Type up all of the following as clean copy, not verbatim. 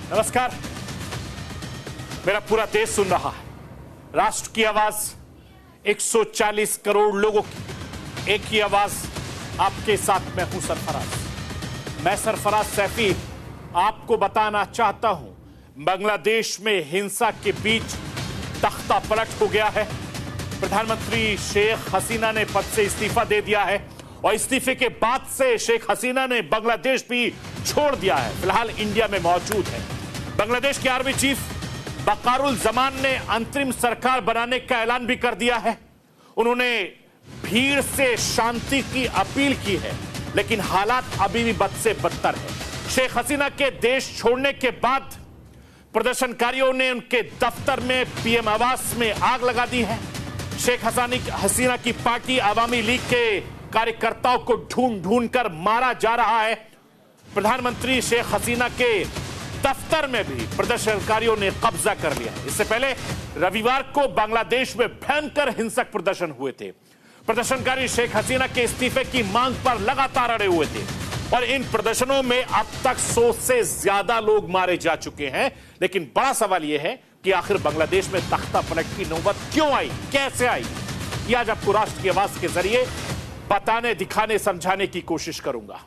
नमस्कार। मेरा पूरा देश सुन रहा है। राष्ट्र की आवाज 140 करोड़ लोगों की एक ही आवाज। आपके साथ मैं हूं सरफराज। मैं सरफराज सैफी आपको बताना चाहता हूं, बांग्लादेश में हिंसा के बीच तख्ता पलट हो गया है। प्रधानमंत्री शेख हसीना ने पद से इस्तीफा दे दिया है और इस्तीफे के बाद से शेख हसीना ने बांग्लादेश भी छोड़ दिया है। फिलहाल इंडिया में मौजूद है। बांग्लादेश के आर्मी चीफ बकारुल जमान ने अंतरिम सरकार बनाने का ऐलान भी कर दिया है। उन्होंने भीड़ से शांति की अपील की है, लेकिन हालात अभी भी बद से बदतर है। शेख हसीना के देश छोड़ने के बाद प्रदर्शनकारियों ने उनके दफ्तर में पीएम आवास में आग लगा दी है। शेख हसीना की पार्टी अवामी लीग के कार्यकर्ताओं को ढूंढ ढूंढ कर मारा जा रहा है। प्रधानमंत्री शेख हसीना के दफ्तर में भी प्रदर्शनकारियों ने कब्जा कर लिया है। इससे पहले रविवार को बांग्लादेश में भयंकर हिंसक प्रदर्शन हुए थे। प्रदर्शनकारी शेख हसीना के इस्तीफे की मांग पर लगातार अड़े हुए थे और इन प्रदर्शनों में अब तक 100 से ज्यादा लोग मारे जा चुके हैं। लेकिन बड़ा सवाल यह है कि आखिर बांग्लादेश में तख्ता पलट की नौबत क्यों आई, कैसे आई? यह आज आपको राष्ट्र की आवाज के जरिए बताने, दिखाने, समझाने की कोशिश करूंगा।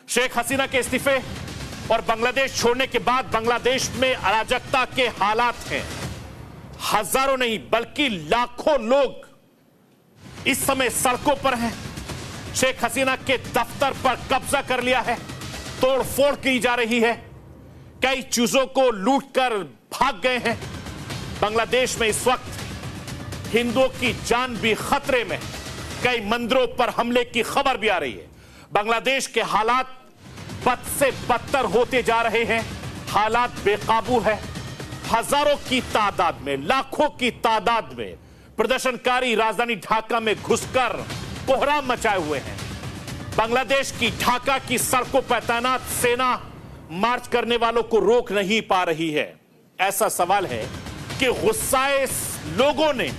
शेख हसीना के इस्तीफे और बांग्लादेश छोड़ने के बाद बांग्लादेश में अराजकता के हालात हैं। हजारों नहीं बल्कि लाखों लोग इस समय सड़कों पर हैं। शेख हसीना के दफ्तर पर कब्जा कर लिया है, तोड़फोड़ की जा रही है, कई चीजों को लूटकर भाग गए हैं। बांग्लादेश में इस वक्त हिंदुओं की जान भी खतरे में, कई मंदिरों पर हमले की खबर भी आ रही है। बांग्लादेश के हालात बद से बदतर होते जा रहे हैं। हालात बेकाबू है। हजारों की तादाद में, लाखों की तादाद में प्रदर्शनकारी राजधानी ढाका में घुसकर कोहराम मचाए हुए हैं। बांग्लादेश की ढाका की सड़कों पर तैनात सेना मार्च करने वालों को रोक नहीं पा रही है। ऐसा सवाल है कि गुस्साए लोगों ने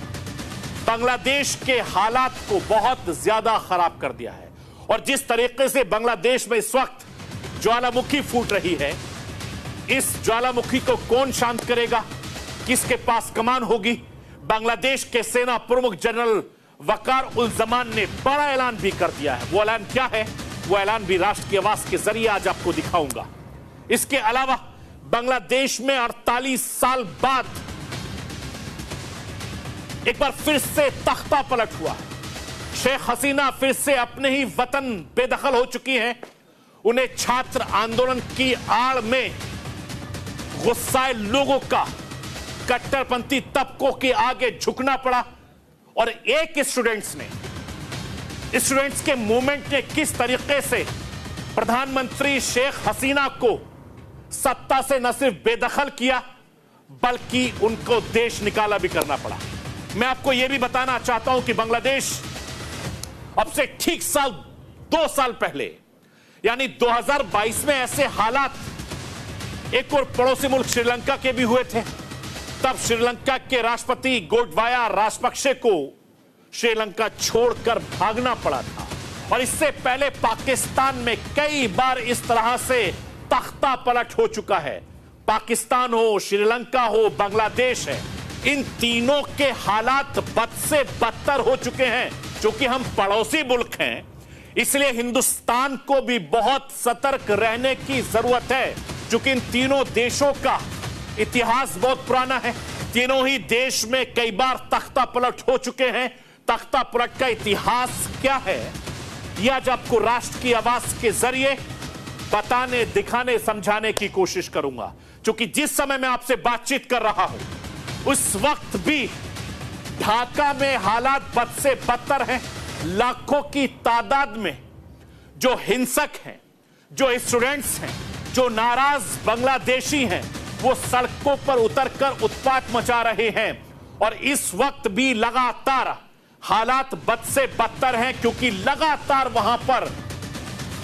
बांग्लादेश के हालात को बहुत ज्यादा खराब कर दिया है। और जिस तरीके से बांग्लादेश में इस वक्त ज्वालामुखी फूट रही है, इस ज्वालामुखी को कौन शांत करेगा? किसके पास कमान होगी? बांग्लादेश के सेना प्रमुख जनरल वकार उल जमान ने बड़ा ऐलान भी कर दिया है। वो ऐलान क्या है? वो ऐलान भी राष्ट्र की आवाज के जरिए आज आपको दिखाऊंगा। इसके अलावा बांग्लादेश में 48 साल बाद एक बार फिर से तख्ता पलट हुआ है। शेख हसीना फिर से अपने ही वतन बेदखल हो चुकी हैं। उन्हें छात्र आंदोलन की आड़ में गुस्साए लोगों का कट्टरपंथी तबकों के आगे झुकना पड़ा और एक स्टूडेंट्स के मूवमेंट ने किस तरीके से प्रधानमंत्री शेख हसीना को सत्ता से न सिर्फ बेदखल किया बल्कि उनको देश निकाला भी करना पड़ा। मैं आपको यह भी बताना चाहता हूं कि बांग्लादेश अब से ठीक 2 साल पहले यानी 2022 में ऐसे हालात एक और पड़ोसी मुल्क श्रीलंका के भी हुए थे। तब श्रीलंका के राष्ट्रपति गोटबाया राजपक्षे को श्रीलंका छोड़कर भागना पड़ा था। और इससे पहले पाकिस्तान में कई बार इस तरह से तख्ता पलट हो चुका है। पाकिस्तान हो, श्रीलंका हो, बांग्लादेश है, इन तीनों के हालात बद से बदतर हो चुके हैं। क्योंकि हम पड़ोसी मुल्क हैं, इसलिए हिंदुस्तान को भी बहुत सतर्क रहने की जरूरत है। क्योंकि इन तीनों देशों का इतिहास बहुत पुराना है। तीनों ही देश में कई बार तख्ता पलट हो चुके हैं। तख्ता पलट का इतिहास क्या है, यह आज आपको राष्ट्र की आवाज के जरिए बताने, दिखाने, समझाने की कोशिश करूंगा। क्योंकि जिस समय मैं आपसे बातचीत कर रहा हूं, उस वक्त भी ढाका में हालात बद से बदतर हैं। लाखों की तादाद में जो हिंसक हैं, जो स्टूडेंट्स हैं, जो नाराज बांग्लादेशी हैं, वो सड़कों पर उतरकर उत्पात मचा रहे हैं। और इस वक्त भी लगातार हालात बद से बदतर हैं, क्योंकि लगातार वहां पर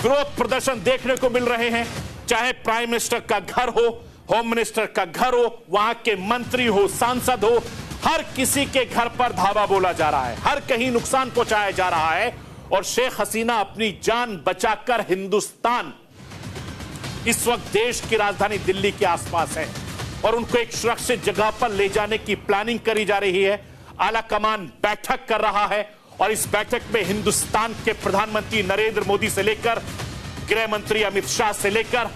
विरोध प्रदर्शन देखने को मिल रहे हैं। चाहे प्राइम मिनिस्टर का घर हो, होम मिनिस्टर का घर हो, वहां के मंत्री हो, सांसद हो, हर किसी के घर पर धावा बोला जा रहा है, हर कहीं नुकसान पहुंचाया जा रहा है। और शेख हसीना अपनी जान बचाकर हिंदुस्तान इस वक्त देश की राजधानी दिल्ली के आसपास है और उनको एक सुरक्षित जगह पर ले जाने की प्लानिंग करी जा रही है। आला कमान बैठक कर रहा है और इस बैठक में हिंदुस्तान के प्रधानमंत्री नरेंद्र मोदी से लेकर गृह मंत्री अमित शाह से लेकर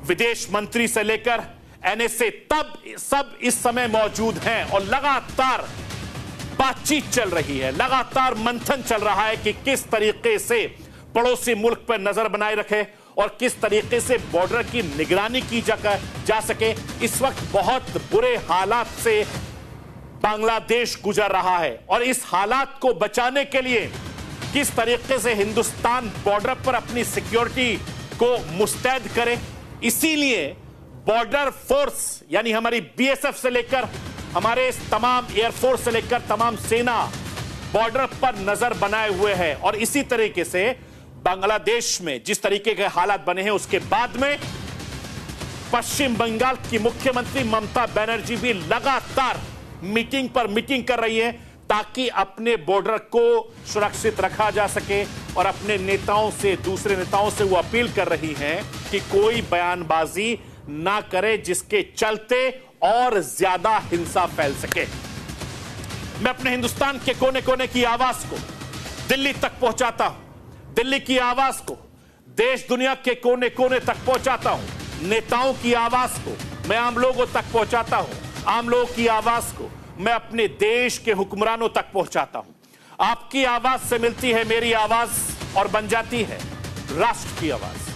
विदेश मंत्री से लेकर एनएसए तब सब इस समय मौजूद हैं और लगातार बातचीत चल रही है, लगातार मंथन चल रहा है कि किस तरीके से पड़ोसी मुल्क पर नजर बनाए रखे और किस तरीके से बॉर्डर की निगरानी की जा सके। इस वक्त बहुत बुरे हालात से बांग्लादेश गुजर रहा है और इस हालात को बचाने के लिए किस तरीके से हिंदुस्तान बॉर्डर पर अपनी सिक्योरिटी को मुस्तैद करे, इसीलिए बॉर्डर फोर्स यानी हमारी बीएसएफ से लेकर हमारे तमाम एयरफोर्स से लेकर तमाम सेना बॉर्डर पर नजर बनाए हुए है। और इसी तरीके से बांग्लादेश में जिस तरीके के हालात बने हैं उसके बाद में पश्चिम बंगाल की मुख्यमंत्री ममता बनर्जी भी लगातार मीटिंग पर मीटिंग कर रही है ताकि अपने बॉर्डर को सुरक्षित रखा जा सके और अपने नेताओं से, दूसरे नेताओं से वो अपील कर रही हैं कि कोई बयानबाजी ना करे जिसके चलते और ज्यादा हिंसा फैल सके। मैं अपने हिंदुस्तान के कोने कोने की आवाज को दिल्ली तक पहुंचाता हूं, दिल्ली की आवाज को देश दुनिया के कोने कोने तक पहुंचाता हूं, नेताओं की आवाज को मैं आम लोगों तक पहुंचाता हूं, आम लोगों की आवाज को मैं अपने देश के हुक्मरानों तक पहुंचाता हूं। आपकी आवाज से मिलती है मेरी आवाज और बन जाती है राष्ट्र की आवाज।